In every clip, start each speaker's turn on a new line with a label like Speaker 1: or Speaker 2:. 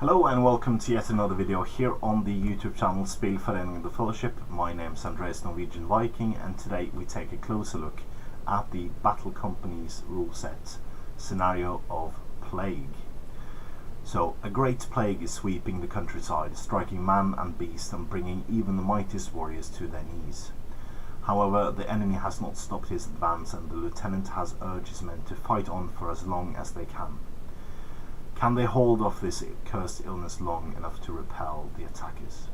Speaker 1: Hello and welcome to yet another video here on the YouTube channel Spelforeningen The Fellowship. My name is Andreas Norwegian Viking, and today we take a closer look at the Battle Company's rule set scenario of Plague. So, a great plague is sweeping the countryside, striking man and beast and bringing even the mightiest warriors to their knees. However, the enemy has not stopped his advance, and the lieutenant has urged his men to fight on for as long as they can. Can they hold off this cursed illness long enough to repel the attackers?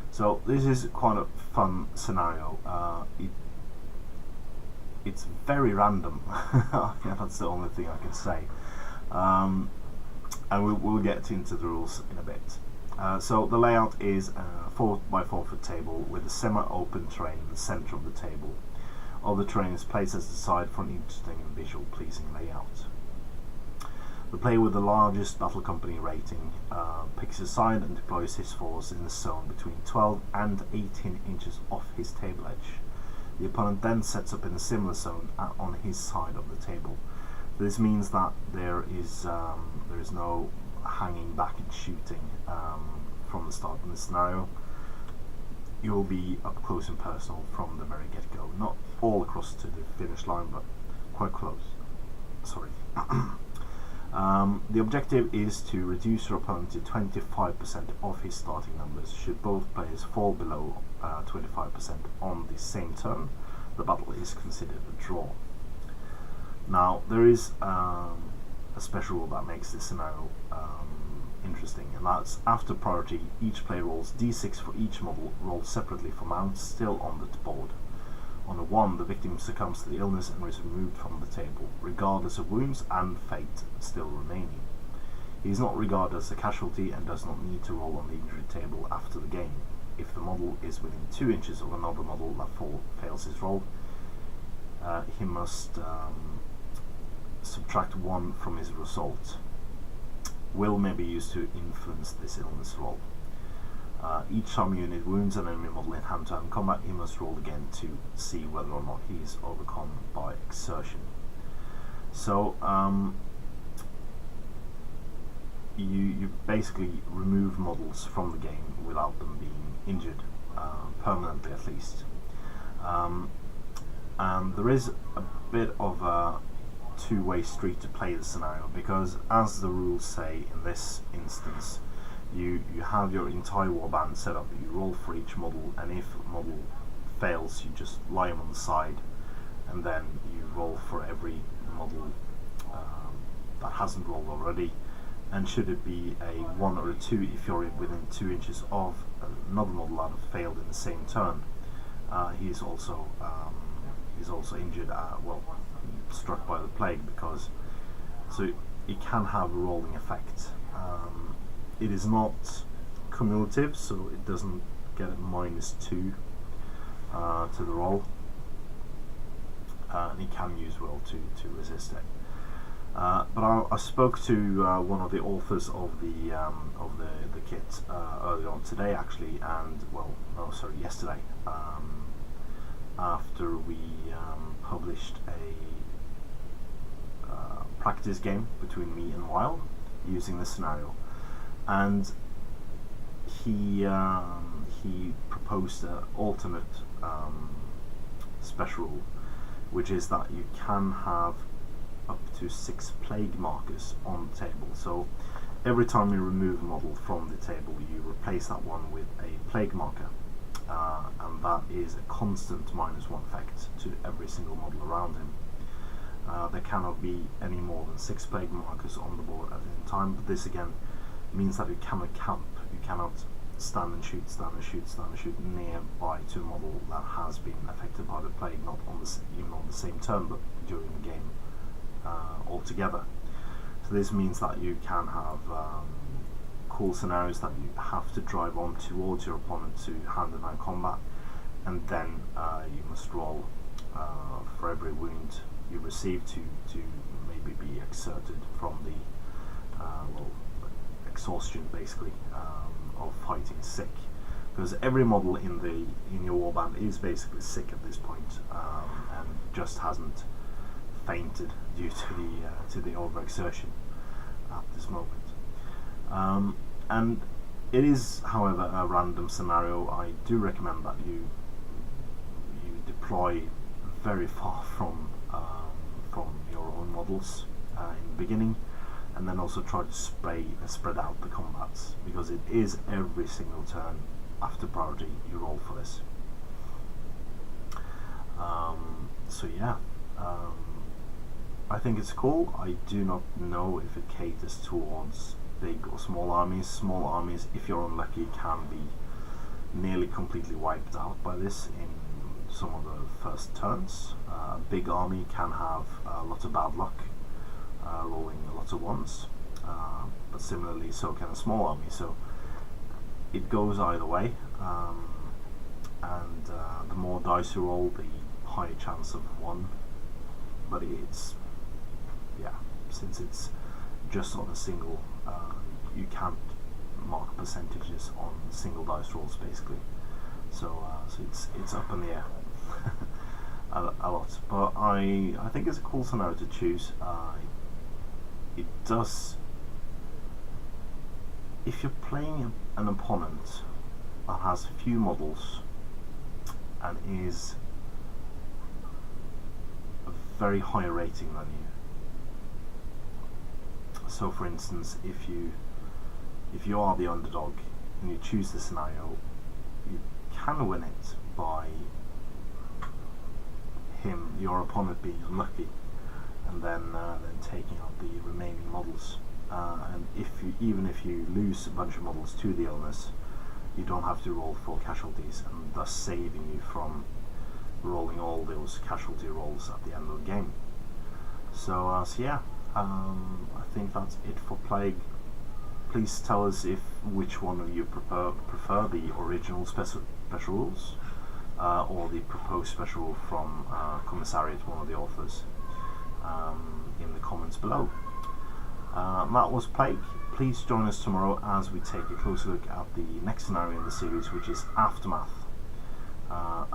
Speaker 1: So this is quite a fun scenario. It's very random. Yeah, that's the only thing I can say. And we'll get into the rules in a bit. So the layout is a 4x4 foot table with a semi-open terrain in the center of the table. All the terrain is placed as the side for an interesting and visual pleasing layout. The player with the largest Battle Company rating picks a side and deploys his force in the zone between 12 and 18 inches off his table edge. The opponent then sets up in a similar zone on his side of the table. This means that there is no hanging back and shooting from the start of the scenario. You will be up close and personal from the very get-go. Not all across to the finish line, but quite close. Sorry. The objective is to reduce your opponent to 25% of his starting numbers. Should both players fall below 25% on the same turn, the battle is considered a draw. Now, there is a special rule that makes this scenario interesting, and that's after priority, each player rolls d6 for each model, rolled separately for mounts still on the board. On a 1, the victim succumbs to the illness and is removed from the table, regardless of wounds and fate still remaining. He is not regarded as a casualty and does not need to roll on the injury table after the game. If the model is within 2 inches of another model that fails his roll, he must subtract 1 from his result. Will may be used to influence this illness roll. Each time a unit wounds an enemy model in hand-to-hand combat, he must roll again to see whether or not he is overcome by exertion. So you basically remove models from the game without them being injured, permanently at least. And there is a bit of a two-way street to play the scenario, because as the rules say in this instance, you have your entire warband set up. You roll for each model, and if a model fails, you just lie him on the side, and then you roll for every model that hasn't rolled already. And should it be a 1 or a 2, if you're within 2 inches of another model that have failed in the same turn, he's also injured. Struck by the plague, because so it can have a rolling effect. It is not cumulative, so it doesn't get a -2 to the roll, and it can use will to resist it. But I spoke to one of the authors of the kit earlier on today, actually, and yesterday, after we published a practice game between me and Wild using this scenario. And he proposed an alternate special rule, which is that you can have up to 6 plague markers on the table. So every time you remove a model from the table, you replace that one with a plague marker, and that is a constant -1 effect to every single model around him. There cannot be any more than 6 plague markers on the board at any time, but this again means that you cannot camp. You cannot stand and shoot nearby to a model that has been affected by the plague, not on even on the same turn, but during the game altogether. So this means that you can have cool scenarios that you have to drive on towards your opponent to hand-to-hand combat, and then you must roll for every wound you receive to maybe be exerted from the exhaustion, basically, of fighting sick, because every model in your warband is basically sick at this point, and just hasn't fainted due to the overexertion at this moment. And it is, however, a random scenario. I do recommend that you deploy very far from your own models in the beginning, and then also try to spread out the combats, because it is every single turn after priority you roll for this. So yeah, I think it's cool. I do not know if it caters towards big or small armies. Small armies, if you're unlucky, can be nearly completely wiped out by this in some of the first turns. A big army can have lots of bad luck, rolling lots of ones, but similarly so can a small army, so it goes either way, and the more dice you roll, the higher chance of one, but since it's just on a single, you can't mark percentages on single dice rolls basically, so it's up in the air a lot, but I think it's a cool scenario to choose. It does, if you're playing an opponent that has few models and is a very high rating than you, so for instance, if you are the underdog and you choose the scenario, you can win it by your opponent being unlucky, and then taking out the remaining models. And even if you lose a bunch of models to the illness, you don't have to roll for casualties, and thus saving you from rolling all those casualty rolls at the end of the game. So yeah, I think that's it for Plague. Please tell us which one of you prefer the original special rules, or the proposed special rule from Commissariat, one of the authors, in the comments below. That was Plague. Please join us tomorrow as we take a closer look at the next scenario in the series, which is Aftermath.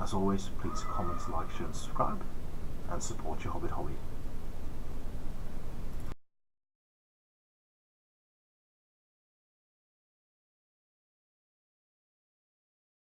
Speaker 1: As always, please comment, like, share and subscribe, and support your Hobbit hobby.